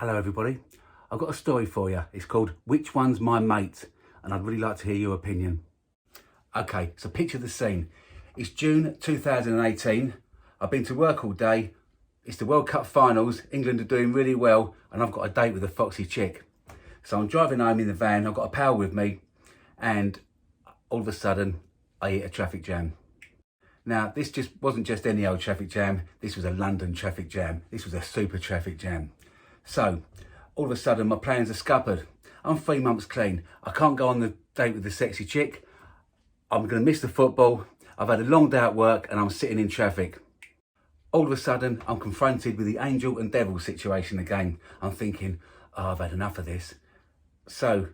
Hello everybody, I've got a story for you. It's called Which One's My Mate? And I'd really like to hear your opinion. Okay, so picture the scene. It's June 2018, I've been to work all day, it's the World Cup finals, England are doing really well, and I've got a date with a foxy chick. So I'm driving home in the van, I've got a pal with me, and all of a sudden I hit a traffic jam. Now, this just wasn't just any old traffic jam, this was a London traffic jam, this was a super traffic jam. So, all of a sudden my plans are scuppered. I'm 3 months clean. I can't go on the date with the sexy chick. I'm going to miss the football. I've had a long day at work and I'm sitting in traffic. All of a sudden, I'm confronted with the angel and devil situation again. I'm thinking, oh, I've had enough of this. So,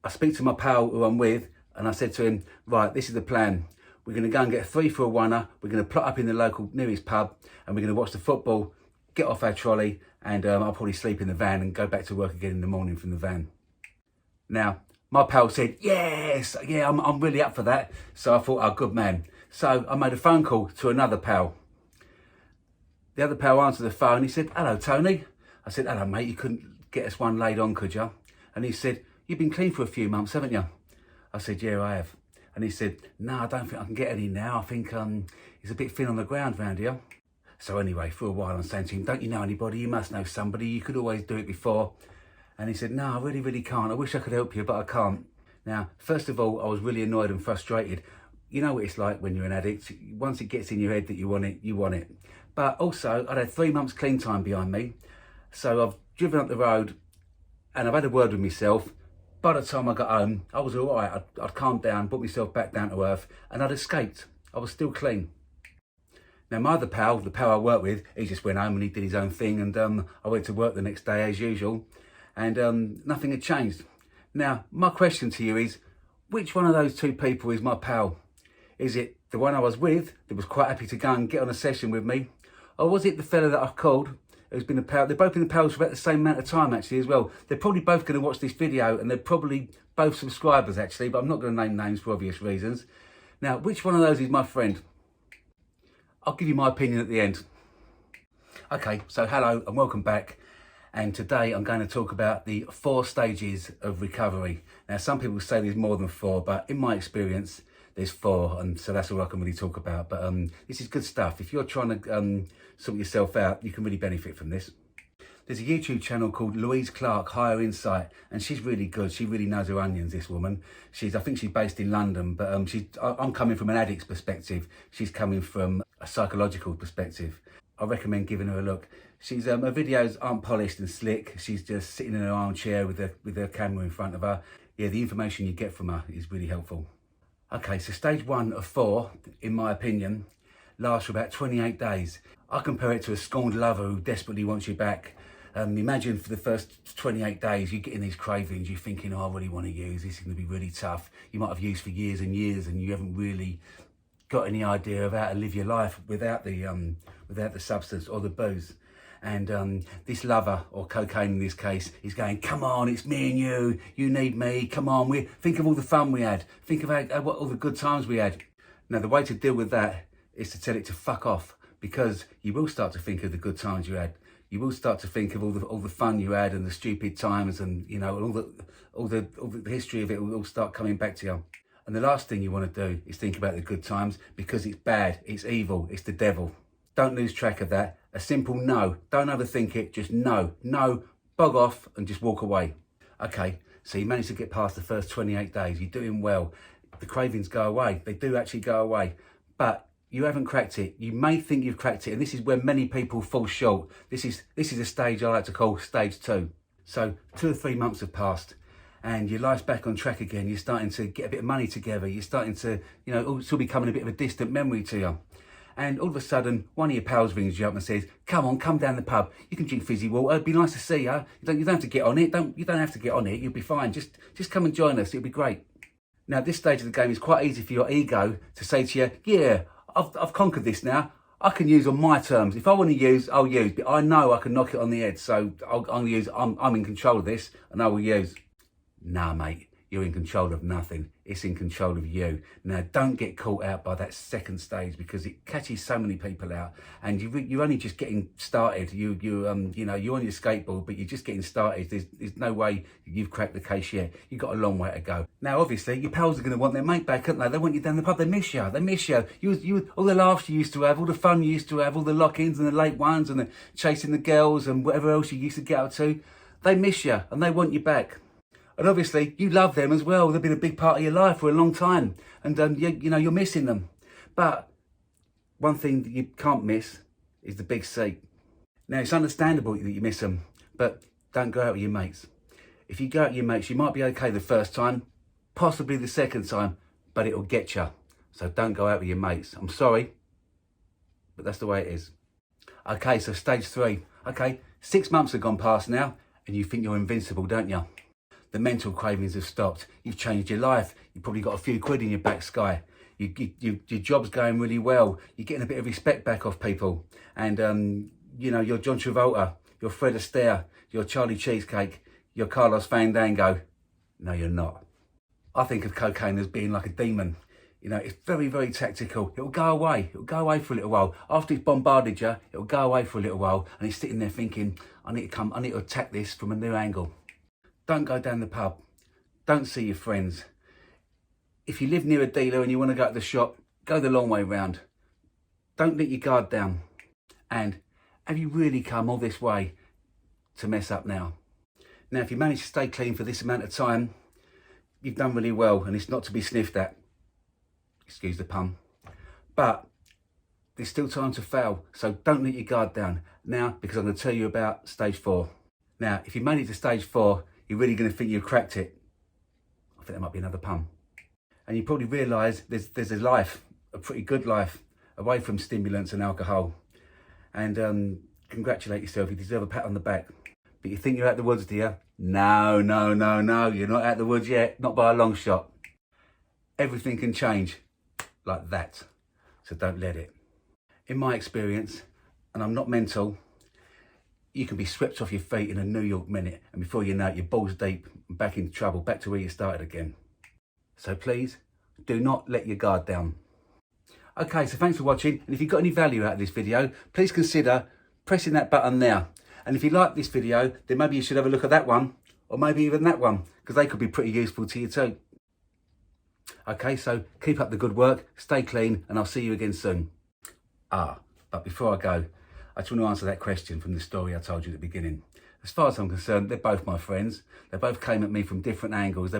I speak to my pal who I'm with and I said to him, right, this is the plan. We're going to go and get a 3 for a oneer. We're going to plot up in the local nearest pub and we're going to watch the football, get off our trolley, and I'll probably sleep in the van and go back to work again in the morning from the van. Now, my pal said, yes, yeah, I'm really up for that. So I thought, oh, good man. So I made a phone call to another pal. The other pal answered the phone. He said, hello, Tony. I said, hello, mate, you couldn't get us one laid on, could you? And he said, you've been clean for a few months, haven't you? I said, yeah, I have. And he said, no, I don't think I can get any now. I think it's a bit thin on the ground round here. So anyway, for a while I'm saying to him, don't you know anybody? You must know somebody. You could always do it before. And he said, no, I really can't. I wish I could help you, but I can't. Now, first of all, I was really annoyed and frustrated. You know what it's like when you're an addict. Once it gets in your head that you want it, you want it. But also, I'd had 3 months clean time behind me. So I've driven up the road and I've had a word with myself. By the time I got home, I was all right. I'd calmed down, put myself back down to earth, and I'd escaped. I was still clean. Now, my other pal, the pal I work with, he just went home and he did his own thing, and I went to work the next day as usual, and nothing had changed. Now, my question to you is, which one of those two people is my pal? Is it the one I was with that was quite happy to go and get on a session with me? Or was it the fella that I called who's been a pal? They've both been a pals for about the same amount of time, actually, as well. They're probably both going to watch this video, and they're probably both subscribers, actually, but I'm not going to name names for obvious reasons. Now, which one of those is my friend? I'll give you my opinion at the end. Okay, so hello and welcome back. And today I'm going to talk about the 4 stages of recovery. Now, some people say there's more than 4, but in my experience, there's 4. And so that's all I can really talk about. But this is good stuff. If you're trying to sort yourself out, you can really benefit from this. There's a YouTube channel called Louise Clark, Higher Insight, and she's really good. She really knows her onions, this woman. I think she's based in London, but I'm coming from an addict's perspective. She's coming from a psychological perspective. I recommend giving her a look. Her videos aren't polished and slick. She's just sitting in her armchair with her camera in front of her. Yeah, the information you get from her is really helpful. Okay, so stage 1 of 4, in my opinion, lasts for about 28 days. I compare it to a scorned lover who desperately wants you back. Imagine for the first 28 days, you're getting these cravings, you're thinking, oh, I really want to use, this is going to be really tough. You might have used for years and years and you haven't really got any idea of how to live your life without the substance or the booze. And this lover, or cocaine in this case, is going, come on, it's me and you need me, come on, think of all the fun we had, think of all the good times we had. Now, the way to deal with that is to tell it to fuck off, because you will start to think of the good times you had. You will start to think of all the fun you had and the stupid times, and you know, all the history of it will all start coming back to you. And the last thing you want to do is think about the good times, because it's bad, it's evil, it's the devil. Don't lose track of that. A simple no. Don't overthink it. Just no, bog off and just walk away. Okay, so you managed to get past the first 28 days. You're doing well. The cravings go away. They do actually go away. But you haven't cracked it. You may think you've cracked it, and this is where many people fall short. This is a stage I like to call stage 2. So 2 or 3 months have passed, and your life's back on track again. You're starting to get a bit of money together. You're starting to, you know, it's all becoming a bit of a distant memory to you. And all of a sudden, one of your pals rings you up and says, come on, come down the pub. You can drink fizzy water. It'd be nice to see you. You don't have to get on it. You don't have to get on it. You'll be fine. Just come and join us. It'll be great. Now, at this stage of the game, it's quite easy for your ego to say to you, yeah, I've conquered this now. I can use on my terms. If I want to use, I'll use. But I know I can knock it on the head. So I'm in control of this and I will use. Nah, mate, you're in control of nothing. It's in control of you. Now, don't get caught out by that second stage, because it catches so many people out, and you're only just getting started. You know, you're on your skateboard, but you're just getting started. There's no way you've cracked the case yet. You've got a long way to go. Now, obviously, your pals are going to want their mate back, aren't they? They want you down the pub. They miss you. They miss you. You all the laughs you used to have, all the fun you used to have, all the lock-ins and the late ones and the chasing the girls and whatever else you used to get up to. They miss you and they want you back. And obviously, you love them as well. They've been a big part of your life for a long time. And, you know, you're missing them. But one thing that you can't miss is the big C. Now, it's understandable that you miss them, but don't go out with your mates. If you go out with your mates, you might be okay the first time, possibly the second time, but it'll get you. So don't go out with your mates. I'm sorry, but that's the way it is. Okay, so stage 3. Okay, 6 months have gone past now, and you think you're invincible, don't you? The mental cravings have stopped. You've changed your life. You've probably got a few quid in your back sky. Your job's going really well. You're getting a bit of respect back off people. And, you know, you're John Travolta, you're Fred Astaire, you're Charlie Cheesecake, you're Carlos Fandango. No, you're not. I think of cocaine as being like a demon. You know, it's very, very tactical. It'll go away. It'll go away for a little while. After it's bombarded you, it'll go away for a little while. And it's sitting there thinking, I need to attack this from a new angle. Don't go down the pub. Don't see your friends. If you live near a dealer and you want to go to the shop, go the long way round. Don't let your guard down. And have you really come all this way to mess up now? Now, if you manage to stay clean for this amount of time, you've done really well, and it's not to be sniffed at. Excuse the pun. But there's still time to fail, so don't let your guard down now, because I'm going to tell you about stage 4. Now, if you made it to stage 4, you're really going to think you've cracked it. I think that might be another pun. And you probably realise there's a life, a pretty good life, away from stimulants and alcohol. And congratulate yourself, you deserve a pat on the back. But you think you're out the woods, do you? No, you're not out the woods yet, not by a long shot. Everything can change like that, so don't let it. In my experience, and I'm not mental, you can be swept off your feet in a New York minute, and before you know it, you're balls deep and back into trouble, back to where you started again. So please, do not let your guard down. Okay, so thanks for watching, and if you got any value out of this video, please consider pressing that button there. And if you like this video, then maybe you should have a look at that one, or maybe even that one, because they could be pretty useful to you too. Okay, so keep up the good work, stay clean, and I'll see you again soon. But before I go, I just want to answer that question from the story I told you at the beginning. As far as I'm concerned, they're both my friends. They both came at me from different angles.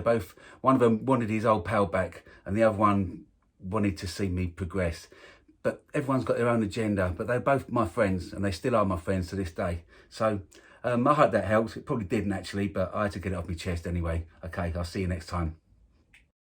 One of them wanted his old pal back, and the other one wanted to see me progress. But everyone's got their own agenda, but they're both my friends, and they still are my friends to this day. So I hope that helps. It probably didn't actually, but I had to get it off my chest anyway. Okay, I'll see you next time.